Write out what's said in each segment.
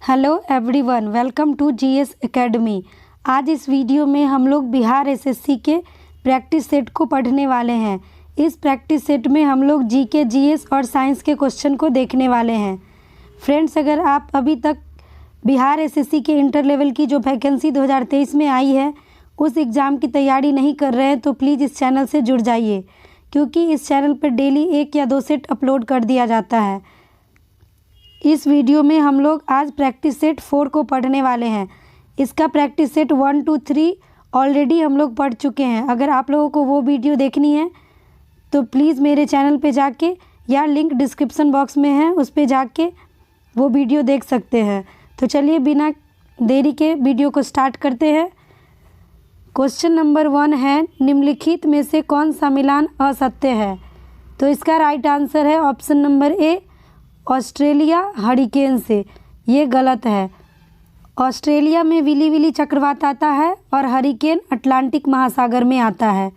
Hello everyone, welcome to GS Academy. आज इस video में हम लोग बिहार एसएससी के प्रैक्टिस सेट को पढ़ने वाले हैं। इस प्रैक्टिस सेट में हम लोग जीके, जीएस और साइंस के क्वेश्चन को देखने वाले हैं। फ्रेंड्स, अगर आप अभी तक बिहार एसएससी के इंटर लेवल की जो वैकेंसी 2023 में आई है उस एग्ज़ाम की तैयारी नहीं कर रहे हैं तो प्लीज़ इस चैनल से जुड़ जाइए, क्योंकि इस चैनल पर डेली 1 या 2 सेट अपलोड कर दिया जाता है। इस वीडियो में हम लोग आज प्रैक्टिस सेट 4 को पढ़ने वाले हैं। इसका प्रैक्टिस सेट 1, 2, 3 ऑलरेडी हम लोग पढ़ चुके हैं। अगर आप लोगों को वो वीडियो देखनी है तो प्लीज़ मेरे चैनल पे जाके या लिंक डिस्क्रिप्शन बॉक्स में है उस पे जाके वो वीडियो देख सकते हैं। तो चलिए बिना देरी के वीडियो को स्टार्ट करते हैं। क्वेश्चन नंबर 1 है, निम्नलिखित में से कौन सा मिलान असत्य है? तो इसका राइट आंसर है ऑप्शन नंबर ए, ऑस्ट्रेलिया हरिकेन से। ये गलत है। ऑस्ट्रेलिया में विली विली चक्रवात आता है और हरिकेन अटलांटिक महासागर में आता है।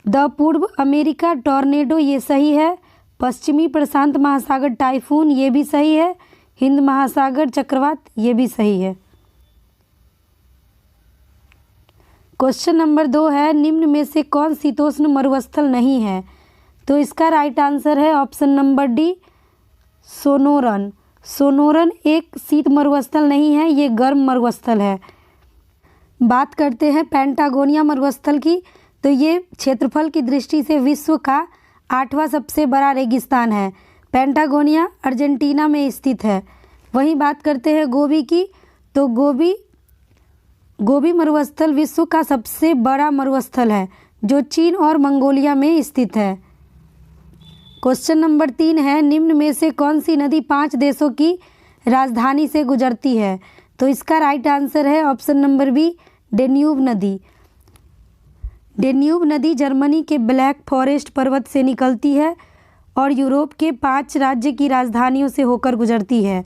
द पूर्व अमेरिका टॉर्नेडो, ये सही है। पश्चिमी प्रशांत महासागर टाइफून, ये भी सही है। हिंद महासागर चक्रवात, ये भी सही है। क्वेश्चन नंबर 2 है, निम्न में से कौन शीतोष्ण मरुस्थल नहीं है? तो इसका राइट आंसर है option number D, Sonoran. Sonoran एक शीत मरुस्थल नहीं है, ये गर्म मरुस्थल है। बात करते हैं पेंटागोनिया मरुस्थल की। तो ये क्षेत्रफल की दृष्टि से विश्व का 8वां सबसे बड़ा रेगिस्तान है। पेंटागोनिया अर्जेंटीना में स्थित है। वहीं बात करते हैं गोबी की। तो गोबी मरुस्थल विश्व का सबसे बड़ा मरुस्थल है जो चीन और मंगोलिया में स्थित है। क्वेश्चन नंबर 3 है, निम्न में से कौन सी नदी 5 देशों की राजधानी से गुजरती है? तो इसका राइट आंसर है ऑप्शन नंबर बी, डेन्यूब नदी। डेन्यूब नदी जर्मनी के ब्लैक फॉरेस्ट पर्वत से निकलती है और यूरोप के 5 राज्य की राजधानियों से होकर गुजरती है।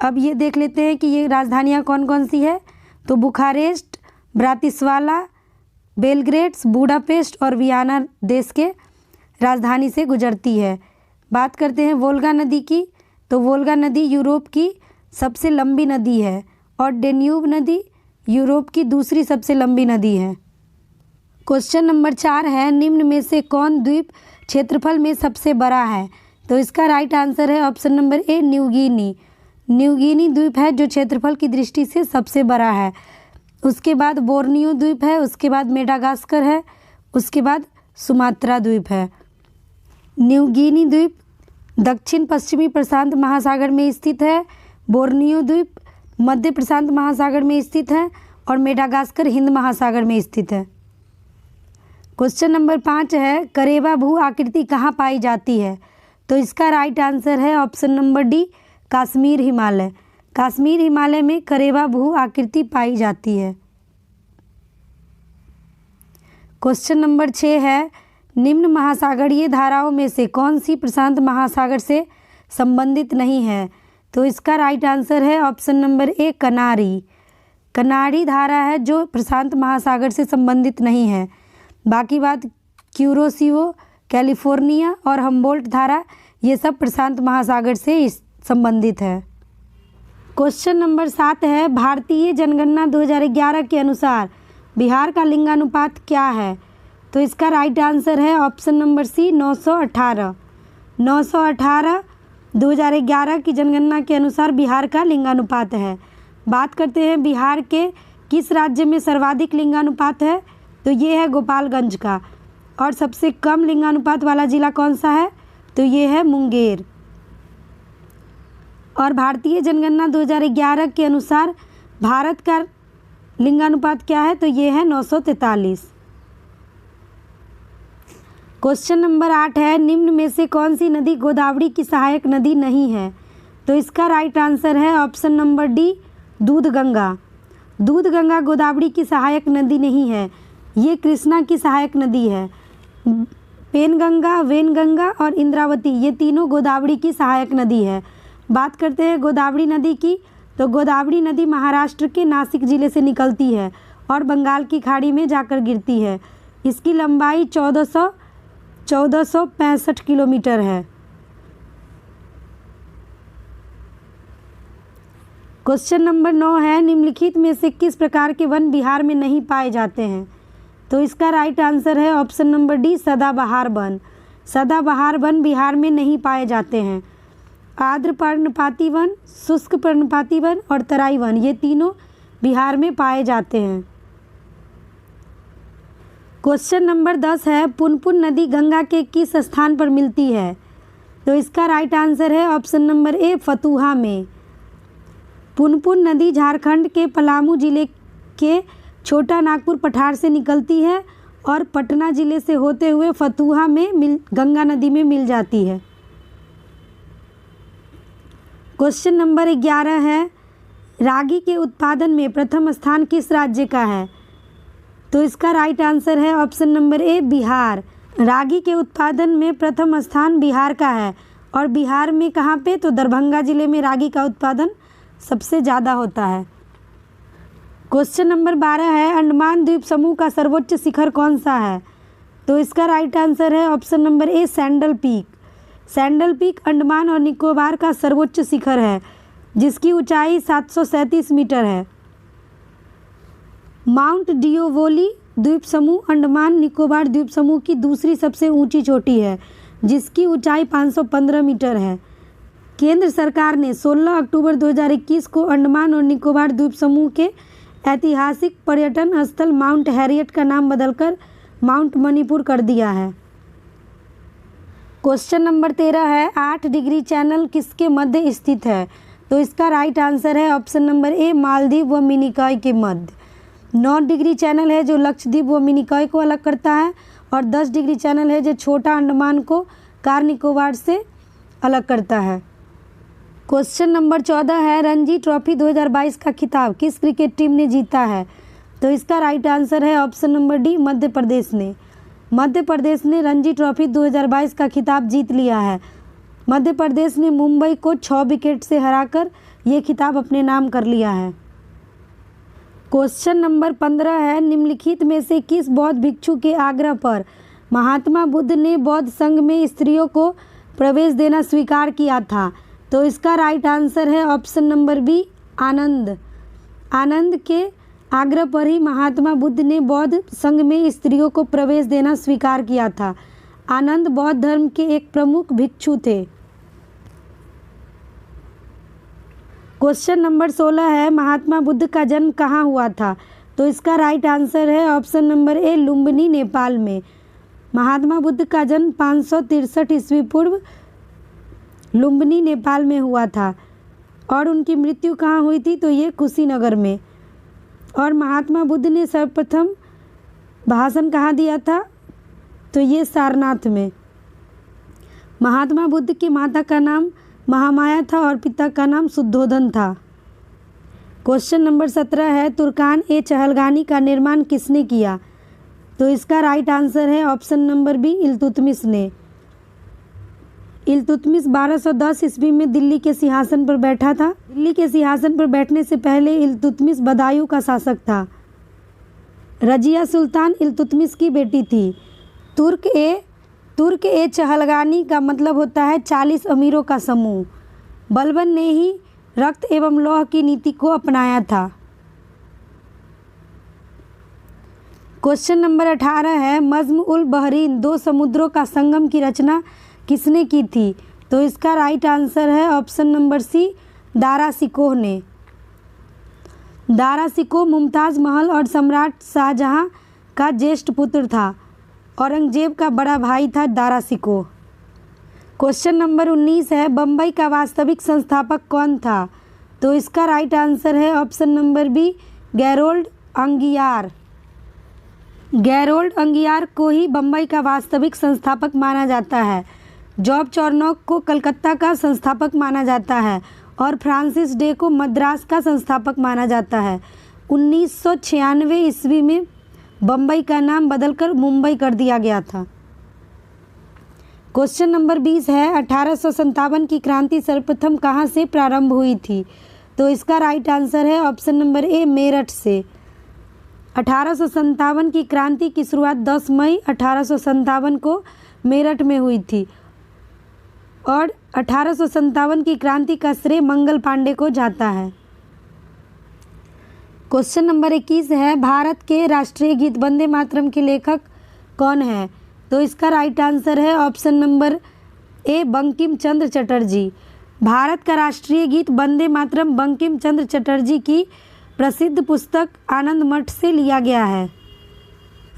अब ये देख लेते हैं कि ये राजधानियाँ कौन कौन सी है। तो बुखारेस्ट, ब्रातिस्लावा, बेलग्रेड, बुडापेस्ट और वियना देश के राजधानी से गुजरती है। बात करते हैं वोल्गा नदी की। तो वोल्गा नदी यूरोप की सबसे लंबी नदी है और डेन्यूब नदी यूरोप की दूसरी सबसे लंबी नदी है। क्वेश्चन नंबर 4 है, निम्न में से कौन द्वीप क्षेत्रफल में सबसे बड़ा है? तो इसका राइट आंसर है ऑप्शन नंबर ए, न्यूगिनी। न्यूगिनी द्वीप है जो क्षेत्रफल की दृष्टि से सबसे बड़ा है। उसके बाद बोर्नियो द्वीप है, उसके बाद मेडागास्कर है, उसके बाद सुमात्रा द्वीप है। न्यूगिनी द्वीप दक्षिण पश्चिमी प्रशांत महासागर में स्थित है। बोर्नियो द्वीप मध्य प्रशांत महासागर में स्थित है और मेडागास्कर हिंद महासागर में स्थित है। क्वेश्चन नंबर 5 है, करेबा भू आकृति कहाँ पाई जाती है? तो इसका राइट आंसर है option number D, Kashmir Himalaya. Kashmir Himalaya में करेबा भू आकृति पाई जाती है। क्वेश्चन नंबर 6 है, निम्न महासागरीय धाराओं में से कौन सी प्रशांत महासागर से संबंधित नहीं है? तो इसका राइट आंसर है ऑप्शन नंबर ए, कनारी। कनारी धारा है जो प्रशांत महासागर से संबंधित नहीं है। बाकी बात क्यूरोसिवो, कैलिफोर्निया और हम्बोल्ट धारा, ये सब प्रशांत महासागर से संबंधित है। क्वेश्चन नंबर 7 है, भारतीय जनगणना 2011 के अनुसार बिहार का लिंगानुपात क्या है? तो इसका राइट आंसर है ऑप्शन नंबर सी, 918। 918 2011 की जनगणना के अनुसार बिहार का लिंगानुपात है। बात करते हैं बिहार के किस राज्य में सर्वाधिक लिंगानुपात है? तो ये है गोपालगंज का। और सबसे कम लिंगानुपात वाला जिला कौन सा है? तो ये है मुंगेर। और भारतीय जनगणना 2011 के अनुसार भारत का लिंगानुपात क्या है? तो ये है 943। क्वेश्चन नंबर 8 है, निम्न में से कौन सी नदी गोदावरी की सहायक नदी नहीं है? तो इसका राइट आंसर है option number D, Dudhganga. Dudhganga Godavari की सहायक नदी नहीं है, ये कृष्णा की सहायक नदी है। पेनगंगा, वेनगंगा और इंद्रावती, ये तीनों गोदावरी की सहायक नदी है। बात करते हैं गोदावरी नदी की। तो गोदावरी नदी महाराष्ट्र के नासिक जिले से निकलती है और बंगाल की खाड़ी में जाकर गिरती है। इसकी लंबाई 1465 किलोमीटर है। क्वेश्चन नंबर 9 है, निम्नलिखित में से किस प्रकार के वन बिहार में नहीं पाए जाते हैं? तो इसका राइट आंसर है ऑप्शन नंबर डी, सदाबहार वन। सदाबहार वन बिहार में नहीं पाए जाते हैं। आर्द्र पर्णपाती वन, शुष्क पर्णपाती वन और तराई वन, ये तीनों बिहार में पाए जाते हैं। क्वेश्चन नंबर 10 है, पुनपुन नदी गंगा के किस स्थान पर मिलती है? तो इसका राइट आंसर है ऑप्शन नंबर ए, फतुहा में। पुनपुन नदी झारखंड के पलामू जिले के छोटा नागपुर पठार से निकलती है और पटना जिले से होते हुए फतुहा में गंगा नदी में मिल जाती है। क्वेश्चन नंबर 11 है, रागी के उत्पादन में प्रथम स्थान किस राज्य का है? तो इसका राइट आंसर है ऑप्शन नंबर ए, बिहार। रागी के उत्पादन में प्रथम स्थान बिहार का है। और बिहार में कहाँ पे? तो दरभंगा जिले में रागी का उत्पादन सबसे ज़्यादा होता है। क्वेश्चन नंबर 12 है, अंडमान द्वीप समूह का सर्वोच्च शिखर कौन सा है? तो इसका राइट आंसर है ऑप्शन नंबर ए, sandal peak. Sandal peak Andaman और निकोबार का सर्वोच्च शिखर है, जिसकी ऊंचाई 737 मीटर है। माउंट डिओवोली द्वीप समूह अंडमान निकोबार द्वीप समूह की दूसरी सबसे ऊंची चोटी है, जिसकी ऊंचाई 515 मीटर है। केंद्र सरकार ने 16 अक्टूबर 2021 को अंडमान और निकोबार द्वीप समूह के ऐतिहासिक पर्यटन स्थल माउंट हैरियट का नाम बदलकर माउंट मणिपुर कर दिया है। क्वेश्चन नंबर 13 है, 8 डिग्री चैनल किसके मध्य स्थित है? तो इसका राइट आंसर है ऑप्शन नंबर ए, मालदीव व मिनिकॉय के मध्य। 9 डिग्री चैनल है जो लक्षद्वीप व मिनिकॉय को अलग करता है और 10 डिग्री चैनल है जो छोटा अंडमान को कार निकोबार से अलग करता है। क्वेश्चन नंबर 14 है, रणजी ट्रॉफी 2022 का खिताब किस क्रिकेट टीम ने जीता है? तो इसका राइट आंसर है option number D, Madhya Pradesh ने। मध्य प्रदेश ने रणजी ट्रॉफी 2022 का खिताब जीत लिया है। मध्य प्रदेश ने मुंबई को 6 विकेट से हराकर ये खिताब अपने नाम कर लिया है। क्वेश्चन नंबर 15 है, निम्नलिखित में से किस बौद्ध भिक्षु के आग्रह पर महात्मा बुद्ध ने बौद्ध संघ में स्त्रियों को प्रवेश देना स्वीकार किया था? तो इसका राइट आंसर है ऑप्शन नंबर बी, आनंद। आनंद के आग्रह पर ही महात्मा बुद्ध ने बौद्ध संघ में स्त्रियों को प्रवेश देना स्वीकार किया था। आनंद बौद्ध धर्म के एक प्रमुख भिक्षु थे। क्वेश्चन नंबर 16 है, महात्मा बुद्ध का जन्म कहाँ हुआ था? तो इसका राइट आंसर है ऑप्शन नंबर ए, लुम्बिनी, नेपाल में। महात्मा बुद्ध का जन्म 563 ईस्वी पूर्व लुम्बिनी, नेपाल में हुआ था। और उनकी मृत्यु कहाँ हुई थी? तो ये कुशीनगर में। और महात्मा बुद्ध ने सर्वप्रथम भाषण कहाँ दिया था? तो ये सारनाथ में। महात्मा बुद्ध की माता का नाम महामाया था और पिता का नाम शुद्धोधन था। क्वेश्चन नंबर 17 है, तुर्कान ए चहलगानी का निर्माण किसने किया? तो इसका राइट आंसर है ऑप्शन नंबर बी, इल्तुतमिश ने। इल्तुतमिश 1210 ईस्वी में दिल्ली के सिंहासन पर बैठा था। दिल्ली के सिंहासन पर बैठने से पहले इल्तुतमिश बदायूं का शासक था। रजिया सुल्तान इल्तुतमिश की बेटी थी। तुर्क ए चहलगानी का मतलब होता है 40 अमीरों का समूह। बलबन ने ही रक्त एवं लौह की नीति को अपनाया था। क्वेश्चन नंबर 18 है, मज्म उल बहरीन 2 समुद्रों का संगम की रचना किसने की थी? तो इसका राइट आंसर है option number C, Dara Shikoh ने। दारा शिकोह मुमताज़ महल और सम्राट शाहजहां का ज्येष्ठ पुत्र था। औरंगजेब का बड़ा भाई था दारा शिकोह। क्वेश्चन नंबर 19 है, बम्बई का वास्तविक संस्थापक कौन था? तो इसका राइट आंसर है option number B, Gerald Aungier. Gerald Aungier को ही बम्बई का वास्तविक संस्थापक माना जाता है। जॉब चॉर्नोक को कलकत्ता का संस्थापक माना जाता है और फ्रांसिस डे को मद्रास का संस्थापक माना जाता है। 1996 ईस्वी में बम्बई का नाम बदलकर मुंबई कर दिया गया था। क्वेश्चन नंबर 20 है, 1857 की क्रांति सर्वप्रथम कहाँ से प्रारंभ हुई थी? तो इसका राइट आंसर है ऑप्शन नंबर ए, मेरठ से। 1857 की क्रांति की शुरुआत 10 मई 1857 को मेरठ में हुई थी और 1857 की क्रांति का श्रेय मंगल पांडे को जाता है। क्वेश्चन नंबर 21 है, भारत के राष्ट्रीय गीत वंदे मातरम के लेखक कौन है? तो इसका राइट आंसर है ऑप्शन नंबर ए, बंकिम चंद्र चटर्जी। भारत का राष्ट्रीय गीत वंदे मातरम बंकिम चंद्र चटर्जी की प्रसिद्ध पुस्तक आनंद मठ से लिया गया है।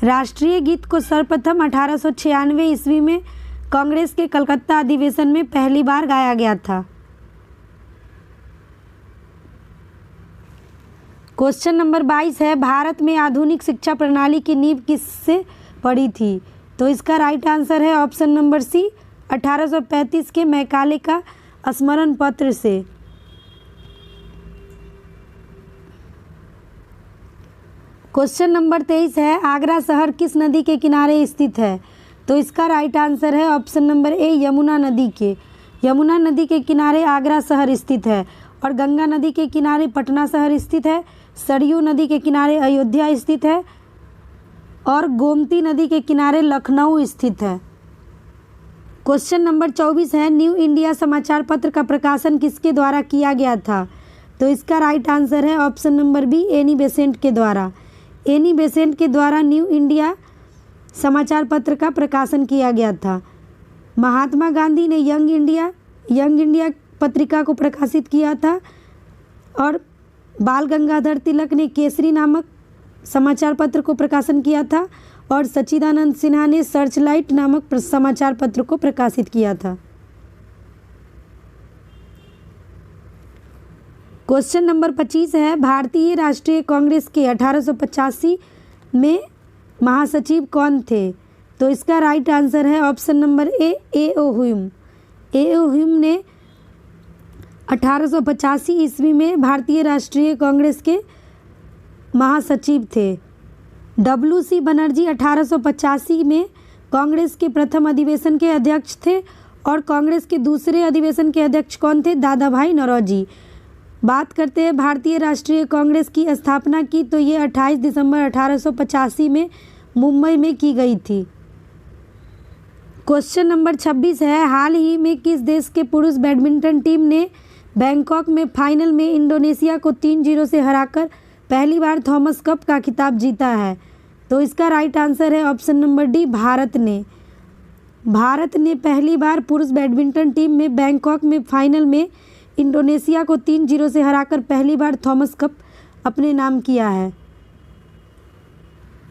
राष्ट्रीय गीत को सर्वप्रथम 1896 ईस्वी में कांग्रेस के कलकत्ता अधिवेशन में पहली बार गाया गया था। क्वेश्चन नंबर 22 है, भारत में आधुनिक शिक्षा प्रणाली की नींव किससे पड़ी थी? तो इसका राइट आंसर है ऑप्शन नंबर सी, 1835 के मैकाले का स्मरण पत्र से। क्वेश्चन नंबर 23 है, आगरा शहर किस नदी के किनारे स्थित है? तो इसका राइट आंसर है ऑप्शन नंबर ए, यमुना नदी के। यमुना नदी के किनारे आगरा शहर स्थित है और गंगा नदी के किनारे पटना शहर स्थित है। सरयू नदी के किनारे अयोध्या स्थित है और गोमती नदी के किनारे लखनऊ स्थित है। क्वेश्चन नंबर 24 है, न्यू इंडिया समाचार पत्र का प्रकाशन किसके द्वारा किया गया था? तो इसका राइट आंसर है option number B, Annie Besant के द्वारा। एनी बेसेंट के द्वारा न्यू इंडिया समाचार पत्र का प्रकाशन किया गया था। महात्मा गांधी ने यंग इंडिया पत्रिका को प्रकाशित किया था और बाल गंगाधर तिलक ने केसरी नामक समाचार पत्र को प्रकाशन किया था और सच्चिदानंद सिन्हा ने सर्चलाइट नामक समाचार पत्र को प्रकाशित किया था। क्वेश्चन नंबर 25 है, भारतीय राष्ट्रीय कांग्रेस के 1885 में महासचिव कौन थे? तो इसका राइट आंसर है ऑप्शन नंबर ए, ए.ओ. ह्यूम। ए.ओ. ह्यूम ने 1885 ईस्वी में भारतीय राष्ट्रीय कांग्रेस के महासचिव थे। W.C. बनर्जी 1885 में कांग्रेस के प्रथम अधिवेशन के अध्यक्ष थे और कांग्रेस के दूसरे अधिवेशन के अध्यक्ष कौन थे? दादा भाई नौरोजी। बात करते हैं भारतीय राष्ट्रीय कांग्रेस की स्थापना की, तो ये 28 दिसंबर 1885 में मुंबई में की गई थी। क्वेश्चन नंबर 26 है, हाल ही में किस देश के पुरुष बैडमिंटन टीम ने बैंकॉक में फाइनल में इंडोनेशिया को 3-0 से हराकर पहली बार थॉमस कप का खिताब जीता है? तो इसका राइट आंसर है ऑप्शन नंबर डी, भारत ने। भारत ने पहली बार पुरुष बैडमिंटन टीम में बैंकॉक में फाइनल में इंडोनेशिया को 3-0 से हराकर पहली बार थॉमस कप अपने नाम किया है।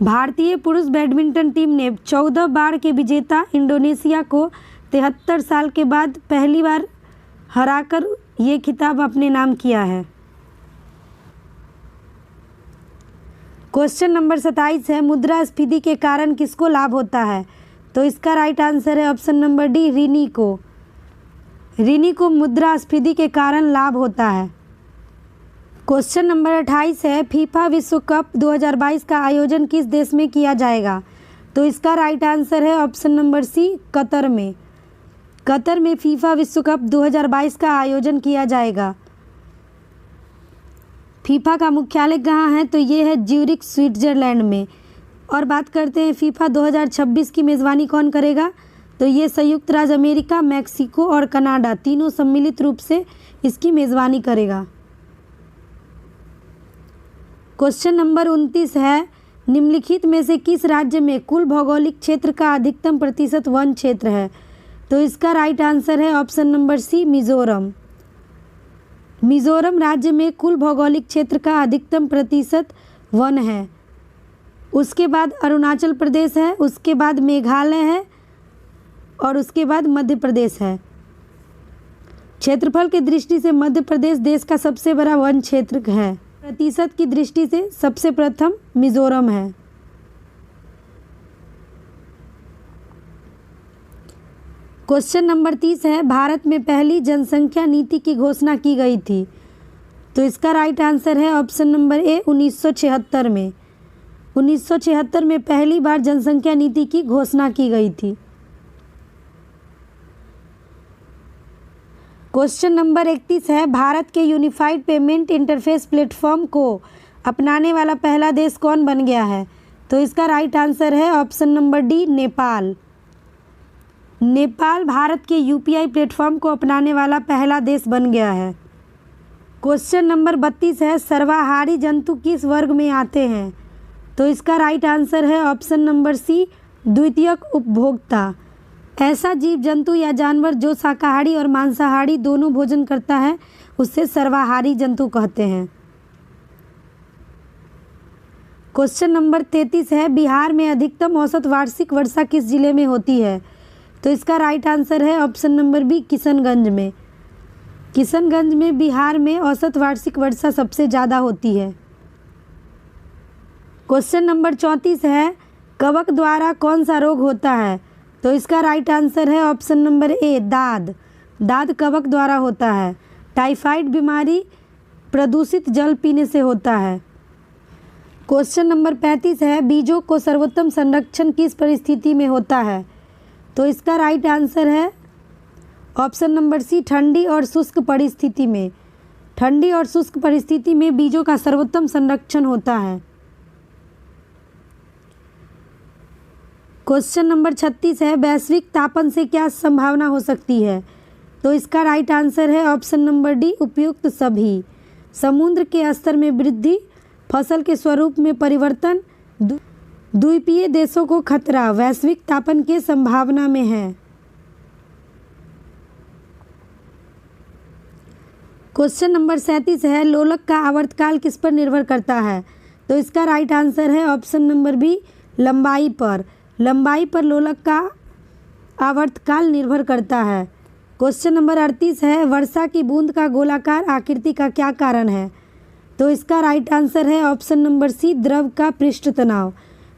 भारतीय पुरुष बैडमिंटन टीम ने 14 बार के विजेता इंडोनेशिया को 73 साल के बाद पहली बार हराकर ये खिताब अपने नाम किया है। क्वेश्चन नंबर 27 है, मुद्रास्फीति के कारण किसको लाभ होता है? तो इसका राइट आंसर है ऑप्शन नंबर डी, ऋणी को। ऋणी को मुद्रास्फीति के कारण लाभ होता है। क्वेश्चन नंबर 28 है, फीफा विश्व कप 2022 का आयोजन किस देश में किया जाएगा? तो इसका राइट आंसर है ऑप्शन नंबर सी, कतर में। कतर में फीफा विश्व कप 2022 का आयोजन किया जाएगा। फीफा का मुख्यालय कहाँ है? तो ये है ज्यूरिख, स्विट्जरलैंड में। और बात करते हैं फीफा 2026 की मेज़बानी कौन करेगा? तो ये संयुक्त राज्य अमेरिका, मैक्सिको और कनाडा तीनों सम्मिलित रूप से इसकी मेज़बानी करेगा। क्वेश्चन नंबर 29 है, निम्नलिखित में से किस राज्य में कुल भौगोलिक क्षेत्र का अधिकतम प्रतिशत वन क्षेत्र है? तो इसका राइट आंसर है option number C, Mizoram. Mizoram राज्य में कुल भौगोलिक क्षेत्र का अधिकतम प्रतिशत वन है। उसके बाद अरुणाचल प्रदेश है, उसके बाद मेघालय है और उसके बाद मध्य प्रदेश है। क्षेत्रफल की दृष्टि से मध्य प्रदेश देश का सबसे बड़ा वन क्षेत्र है। प्रतिशत की दृष्टि से सबसे प्रथम मिजोरम है। क्वेश्चन नंबर 30 है, भारत में पहली जनसंख्या नीति की घोषणा की गई थी? तो इसका राइट आंसर है ऑप्शन नंबर ए, 1976 में। 1976 में पहली बार जनसंख्या नीति की घोषणा की गई थी। क्वेश्चन नंबर 31 है, भारत के यूनिफाइड पेमेंट इंटरफेस प्लेटफॉर्म को अपनाने वाला पहला देश कौन बन गया है? तो इसका राइट आंसर है option number D, Nepal. Nepal Bharat के यूपीआई प्लेटफॉर्म को अपनाने वाला पहला देश बन गया है। क्वेश्चन नंबर 32 है, सर्वाहारी जंतु किस वर्ग में आते हैं? तो इसका राइट आंसर है ऑप्शन नंबर सी, द्वितीयक उपभोक्ता। ऐसा जीव जंतु या जानवर जो शाकाहारी और मांसाहारी दोनों भोजन करता है उसे सर्वाहारी जंतु कहते हैं। क्वेश्चन नंबर 33 है, बिहार में अधिकतम औसत वार्षिक वर्षा किस जिले में होती है? तो इसका राइट आंसर है ऑप्शन नंबर बी, किशनगंज में। किशनगंज में बिहार में औसत वार्षिक वर्षा सबसे ज़्यादा होती है। क्वेश्चन नंबर 34 है, कवक द्वारा कौन सा रोग होता है? तो इसका राइट आंसर है ऑप्शन नंबर ए, दाद। दाद कवक द्वारा होता है। टाइफाइड बीमारी प्रदूषित जल पीने से होता है। क्वेश्चन नंबर 35 है, बीजों को सर्वोत्तम संरक्षण किस परिस्थिति में होता है? तो इसका राइट आंसर है ऑप्शन नंबर सी, ठंडी और शुष्क परिस्थिति में। ठंडी और शुष्क परिस्थिति में बीजों का सर्वोत्तम संरक्षण होता है। क्वेश्चन नंबर 36 है, वैश्विक तापन से क्या संभावना हो सकती है? तो इसका राइट आंसर है ऑप्शन नंबर डी, उपयुक्त सभी। समुद्र के स्तर में वृद्धि, फसल के स्वरूप में परिवर्तन, द्वीपीय देशों को खतरा वैश्विक तापन के संभावना में है। क्वेश्चन नंबर 37 है, लोलक का आवर्तकाल किस पर निर्भर करता है? तो इसका राइट आंसर है ऑप्शन नंबर बी, लंबाई पर। लंबाई पर लोलक का आवर्तकाल निर्भर करता है। क्वेश्चन नंबर 38 है, वर्षा की बूंद का गोलाकार आकृति का क्या कारण है? तो इसका राइट आंसर है ऑप्शन नंबर सी, द्रव का पृष्ठ तनाव।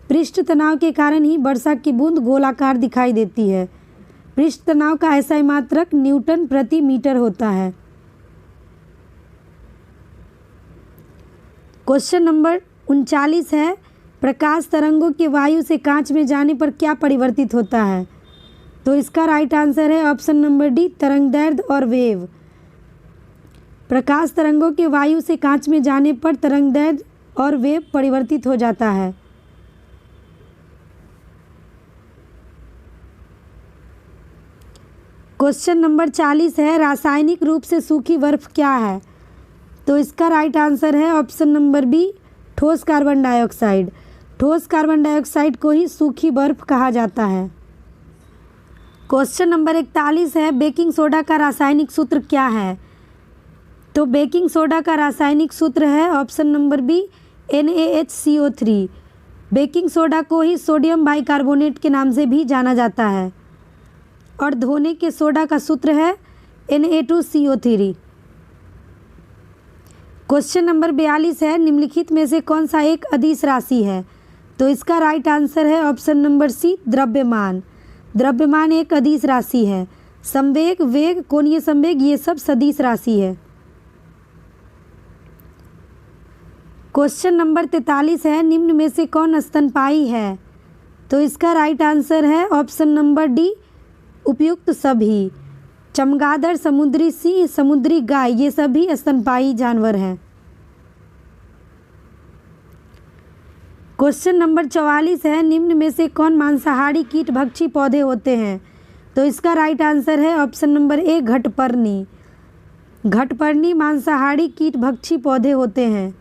पृष्ठ तनाव के कारण ही वर्षा की बूंद गोलाकार दिखाई देती है। पृष्ठ तनाव का SI मात्रक न्यूटन प्रति मीटर होता है। क्वेश्चन नंबर 39 है, प्रकाश तरंगों के वायु से कांच में जाने पर क्या परिवर्तित होता है? तो इसका राइट आंसर है ऑप्शन नंबर डी, तरंगदैर्ध्य और वेव। प्रकाश तरंगों के वायु से कांच में जाने पर तरंगदैर्ध्य और वेव परिवर्तित हो जाता है। क्वेश्चन नंबर 40 है, रासायनिक रूप से सूखी बर्फ क्या है? तो इसका राइट आंसर है ऑप्शन नंबर बी, ठोस कार्बन डाइऑक्साइड। ठोस कार्बन डाइऑक्साइड को ही सूखी बर्फ कहा जाता है। क्वेश्चन नंबर 41 है, बेकिंग सोडा का रासायनिक सूत्र क्या है? तो बेकिंग सोडा का रासायनिक सूत्र है option number B, NaHCO3। Baking soda को ही सोडियम बाइकार्बोनेट के नाम से भी जाना जाता है। और धोने के सोडा का सूत्र है Na2CO3। क्वेश्चन नंबर 42 है, निम्नलिखित में से कौन सा एक अदिश राशि है? तो इसका राइट आंसर है ऑप्शन नंबर सी, द्रव्यमान। द्रव्यमान एक अदिश राशि है। संवेग, वेग, कोणीय संवेग ये सब सदिश राशि है। क्वेश्चन नंबर 43 है, निम्न में से कौन स्तनपायी है? तो इसका राइट आंसर है ऑप्शन नंबर डी, उपयुक्त सभी। चमगादड़, समुद्री सिंह, समुद्री गाय ये सभी स्तनपायी जानवर हैं। क्वेश्चन नंबर 44 है, निम्न में से कौन मांसाहारी कीटभक्षी पौधे होते हैं? तो इसका राइट आंसर है ऑप्शन नंबर ए, घटपर्णी। घटपर्णी मांसाहारी कीटभक्षी पौधे होते हैं।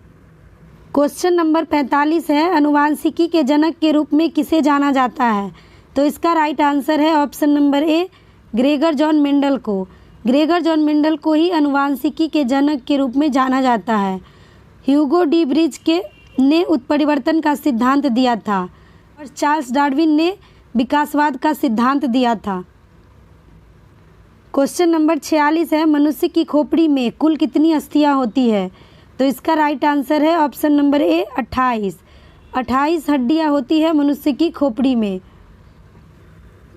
क्वेश्चन नंबर 45 है, अनुवांशिकी के जनक के रूप में किसे जाना जाता है? तो इसका राइट आंसर है ऑप्शन नंबर ए, ग्रेगर जॉन मेंडल को। ग्रेगर जॉन मेंडल को ही अनुवांशिकी के जनक के रूप में जाना जाता है। ह्यूगो डी ब्रिज ने उत्परिवर्तन का सिद्धांत दिया था और चार्ल्स डार्विन ने विकासवाद का सिद्धांत दिया था। क्वेश्चन नंबर 46 है, मनुष्य की खोपड़ी में कुल कितनी अस्थियां होती है? तो इसका राइट आंसर है ऑप्शन नंबर ए, 28। 28 हड्डियां होती है मनुष्य की खोपड़ी में।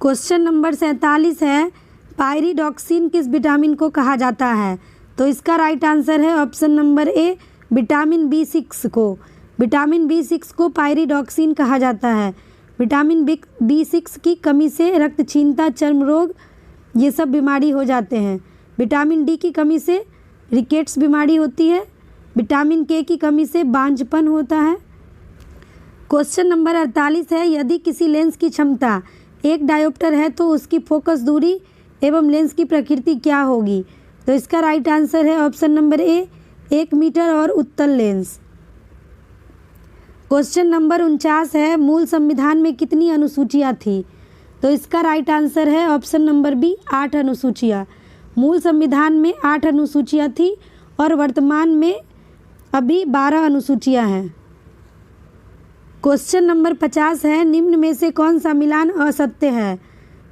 क्वेश्चन नंबर 47 है, पायरिडॉक्सिन किस विटामिन को कहा जाता है? तो इसका राइट आंसर है ऑप्शन नंबर ए, विटामिन B6 को। विटामिन B6 को पायरिडॉक्सिन कहा जाता है। विटामिन B6 की कमी से रक्तहीनता, चर्म रोग ये सब बीमारी हो जाते हैं। विटामिन डी की कमी से रिकेट्स बीमारी होती है। विटामिन के की कमी से बांझपन होता है। क्वेश्चन नंबर 48 है, यदि किसी लेंस की क्षमता 1 डायोप्टर है तो उसकी फोकस दूरी एवं लेंस की प्रकृति क्या होगी? तो इसका राइट आंसर है ऑप्शन नंबर ए, 1 मीटर और उत्तल लेंस। क्वेश्चन नंबर 49 है, मूल संविधान में कितनी अनुसूचियाँ थी? तो इसका राइट आंसर है ऑप्शन नंबर बी, 8 अनुसूचियाँ। मूल संविधान में 8 अनुसूचियाँ थी और वर्तमान में अभी 12 अनुसूचियाँ हैं। क्वेश्चन नंबर 50 है, निम्न में से कौन सा मिलान असत्य है?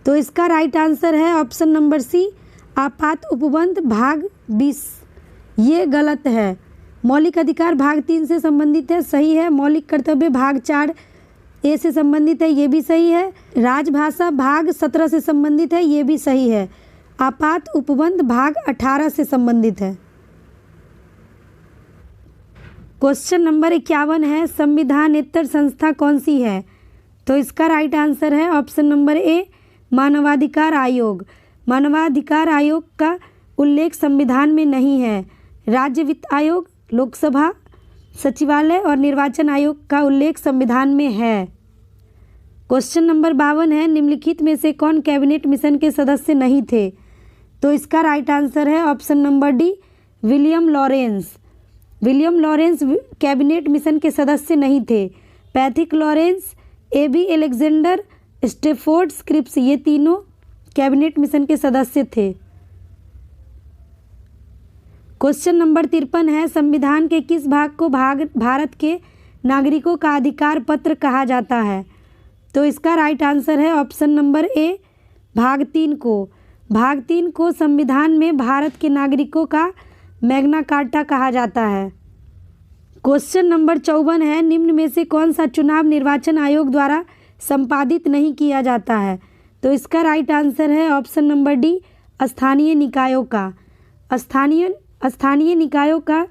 तो इसका राइट आंसर है ऑप्शन नंबर सी, आपात उपबंध भाग 20, ये गलत है। मौलिक अधिकार भाग 3 से संबंधित है, सही है। मौलिक कर्तव्य भाग 4 ए से संबंधित है, ये भी सही है। राजभाषा भाग 17 से संबंधित है, ये भी सही है। आपात उपबंध भाग 18 से संबंधित है। क्वेश्चन नंबर 51 है, संविधानेतर संस्था कौन सी है? तो इसका राइट आंसर है ऑप्शन नंबर ए, मानवाधिकार आयोग। मानवाधिकार आयोग का उल्लेख संविधान में नहीं है। राज्य वित्त आयोग, लोकसभा सचिवालय और निर्वाचन आयोग का उल्लेख संविधान में है। क्वेश्चन नंबर 52 है, निम्नलिखित में से कौन कैबिनेट मिशन के सदस्य नहीं थे? तो इसका राइट आंसर है option number D, William Lawrence. William Lawrence cabinet mission के सदस्य नहीं थे। Pethick Lawrence, AV Alexander, Stafford Cripps, ये तीनों कैबिनेट मिशन के सदस्य थे। क्वेश्चन नंबर 53 है, संविधान के किस भाग को भारत के नागरिकों का अधिकार पत्र कहा जाता है? तो इसका राइट आंसर है ऑप्शन नंबर ए, भाग 3 को। भाग 3 को संविधान में भारत के नागरिकों का मैग्ना कार्टा कहा जाता है। क्वेश्चन नंबर 54 है, निम्न में से कौन सा चुनाव निर्वाचन आयोग द्वारा संपादित नहीं किया जाता है? तो इसका राइट आंसर है ऑप्शन नंबर डी, स्थानीय निकायों का। स्थानीय निकायों का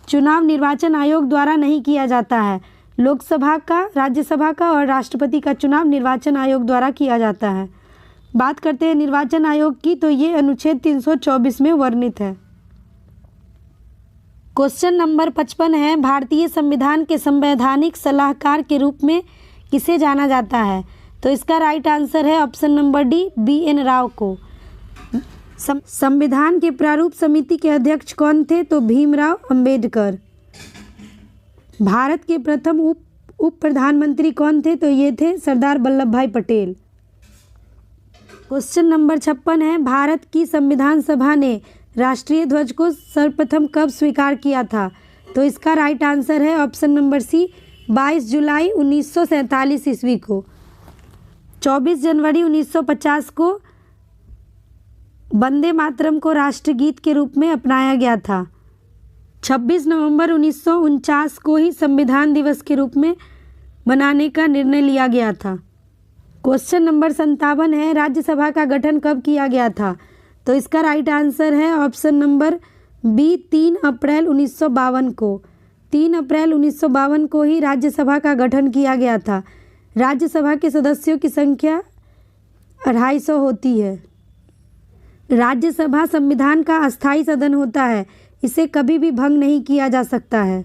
चुनाव निर्वाचन आयोग द्वारा नहीं किया जाता है। लोकसभा का, राज्यसभा का और राष्ट्रपति का चुनाव निर्वाचन आयोग द्वारा किया जाता है। बात करते हैं निर्वाचन आयोग की, तो ये अनुच्छेद 324 में वर्णित है। क्वेश्चन नंबर 55 है, भारतीय संविधान के संवैधानिक सलाहकार के रूप में किसे जाना जाता है? तो इसका राइट आंसर है option number D, BN Rao को। संविधान के प्रारूप समिति के अध्यक्ष कौन थे? तो भीमराव अंबेडकर। भारत के प्रथम उप प्रधानमंत्री कौन थे? तो ये थे सरदार वल्लभ भाई पटेल। क्वेश्चन नंबर 56 है, भारत की संविधान सभा ने राष्ट्रीय ध्वज को सर्वप्रथम कब स्वीकार किया था? तो इसका राइट आंसर है ऑप्शन नंबर सी, 22 जुलाई 1947 ईस्वी को। 24 जनवरी 1950 को वंदे मातरम को राष्ट्रगीत के रूप में अपनाया गया था। 26 नवंबर 1949 को ही संविधान दिवस के रूप में मनाने का निर्णय लिया गया था। क्वेश्चन नंबर 57 है, राज्यसभा का गठन कब किया गया था? तो इसका राइट आंसर है ऑप्शन नंबर बी, 3 अप्रैल 1952 को। 3 अप्रैल 1952 को ही राज्यसभा का गठन किया गया था। राज्यसभा के सदस्यों की संख्या 250 होती है। राज्यसभा संविधान का अस्थायी सदन होता है, इसे कभी भी भंग नहीं किया जा सकता है।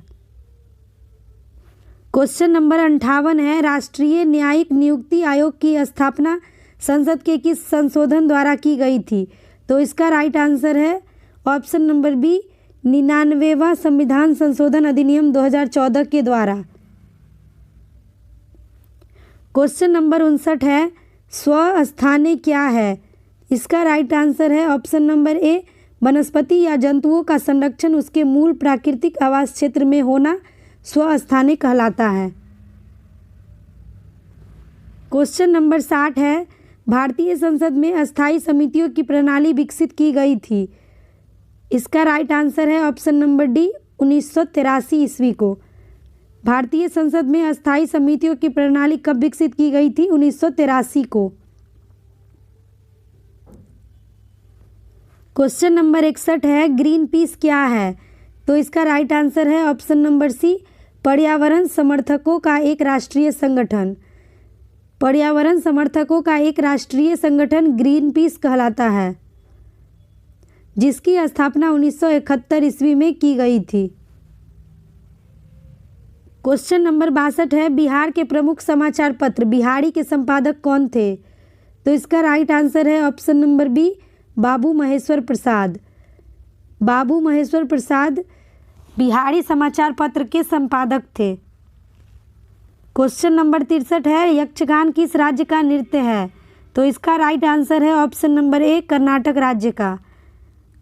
क्वेश्चन नंबर 58 है, राष्ट्रीय न्यायिक नियुक्ति आयोग की स्थापना संसद के किस संशोधन द्वारा की गई थी? तो इसका राइट आंसर है ऑप्शन नंबर बी, 99वां संविधान संशोधन अधिनियम 2014 के द्वारा। क्वेश्चन नंबर 59 है, स्वस्थाने क्या है? इसका राइट आंसर है ऑप्शन नंबर ए, वनस्पति या जंतुओं का संरक्षण उसके मूल प्राकृतिक आवास क्षेत्र में होना स्वस्थाने कहलाता है। क्वेश्चन नंबर 60 है, भारतीय संसद में अस्थायी समितियों की प्रणाली विकसित की गई थी। इसका राइट आंसर है ऑप्शन नंबर डी, 1983 ईस्वी को। भारतीय संसद में अस्थायी समितियों की प्रणाली कब विकसित की गई थी? 1983 को। क्वेश्चन नंबर 61 है, ग्रीन पीस क्या है? तो इसका राइट आंसर है ऑप्शन नंबर सी, पर्यावरण समर्थकों का एक राष्ट्रीय संगठन। पर्यावरण समर्थकों का एक राष्ट्रीय संगठन ग्रीन पीस कहलाता है, जिसकी स्थापना 1971 ईस्वी में की गई थी। क्वेश्चन नंबर 62 है, बिहार के प्रमुख समाचार पत्र बिहारी के संपादक कौन थे? तो इसका राइट आंसर है ऑप्शन नंबर बी, बाबू महेश्वर प्रसाद। बाबू महेश्वर प्रसाद बिहारी समाचार पत्र के संपादक थे। क्वेश्चन नंबर 63 है, यक्षगान किस राज्य का नृत्य है? तो इसका राइट आंसर है ऑप्शन नंबर ए, कर्नाटक राज्य का।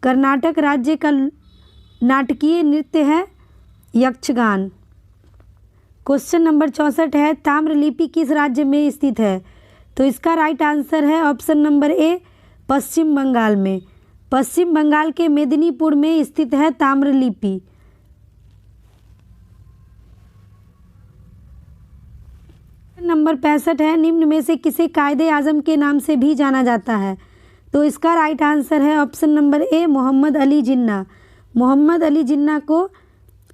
कर्नाटक राज्य का नाटकीय नृत्य है यक्षगान। क्वेश्चन नंबर 64 है, ताम्रलिपि किस राज्य में स्थित है? तो इसका राइट आंसर है ऑप्शन नंबर ए, पश्चिम बंगाल में। पश्चिम बंगाल के मेदिनीपुर में स्थित है ताम्रलिपि। नंबर 65 है, निम्न में से किसे कायदे आजम के नाम से भी जाना जाता है? तो इसका राइट आंसर है option number A, Mohammad Ali Jinnah. Mohammad Ali Jinnah को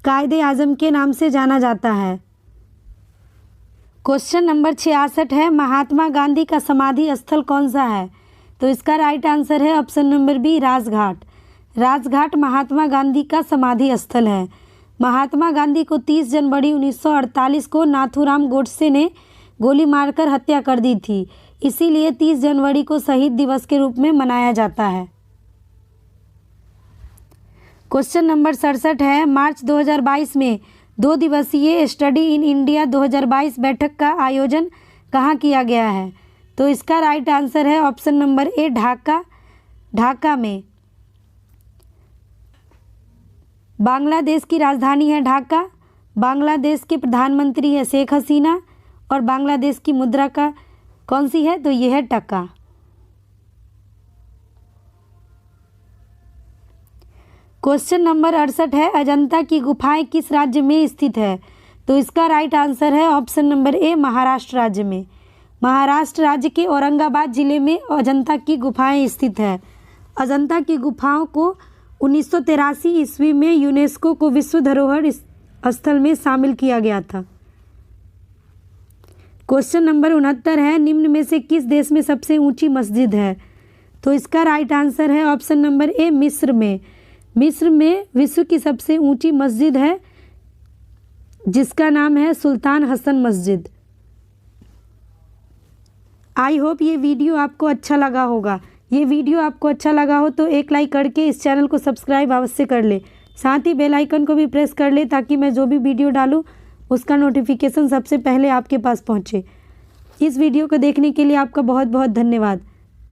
कायदे आजम के नाम से जाना जाता है। क्वेश्चन नंबर 66 है, महात्मा गांधी का समाधि स्थल कौन सा है? तो इसका राइट आंसर है option number B, Rajghat. Rajghat Mahatma Gandhi का समाधि स्थल है। महात्मा गांधी को 30 जनवरी 1948 को नाथूराम गोडसे ने गोली मारकर हत्या कर दी थी, इसीलिए 30 जनवरी को शहीद दिवस के रूप में मनाया जाता है। क्वेश्चन नंबर 67 है, मार्च 2022 में 2 दिवसीय स्टडी इन इंडिया 2022 बैठक का आयोजन कहाँ किया गया है? तो इसका राइट आंसर है ऑप्शन नंबर ए, ढाका में। बांग्लादेश की राजधानी है ढाका। बांग्लादेश के प्रधानमंत्री है शेख हसीना और बांग्लादेश की मुद्रा का कौन सी है? तो यह है टका। क्वेश्चन नंबर 68 है, अजंता की गुफाएं किस राज्य में स्थित है? तो इसका राइट आंसर है ऑप्शन नंबर ए, महाराष्ट्र राज्य में। महाराष्ट्र राज्य के औरंगाबाद जिले में अजंता की गुफाएं स्थित है। अजंता की गुफाओं को 1983 ईस्वी में यूनेस्को को विश्व धरोहर स्थल में शामिल किया गया था। क्वेश्चन नंबर 69 है, निम्न में से किस देश में सबसे ऊंची मस्जिद है? तो इसका राइट आंसर है ऑप्शन नंबर ए, मिस्र में। मिस्र में विश्व की सबसे ऊंची मस्जिद है जिसका नाम है सुल्तान हसन मस्जिद। आई होप ये वीडियो आपको अच्छा लगा होगा। ये वीडियो आपको अच्छा लगा हो तो एक लाइक करके इस चैनल को सब्सक्राइब अवश्य कर ले। साथ ही बेल आइकन को भी प्रेस कर ले ताकि मैं जो भी वीडियो डालूँ उसका नोटिफिकेशन सबसे पहले आपके पास पहुँचे। इस वीडियो को देखने के लिए आपका बहुत बहुत धन्यवाद।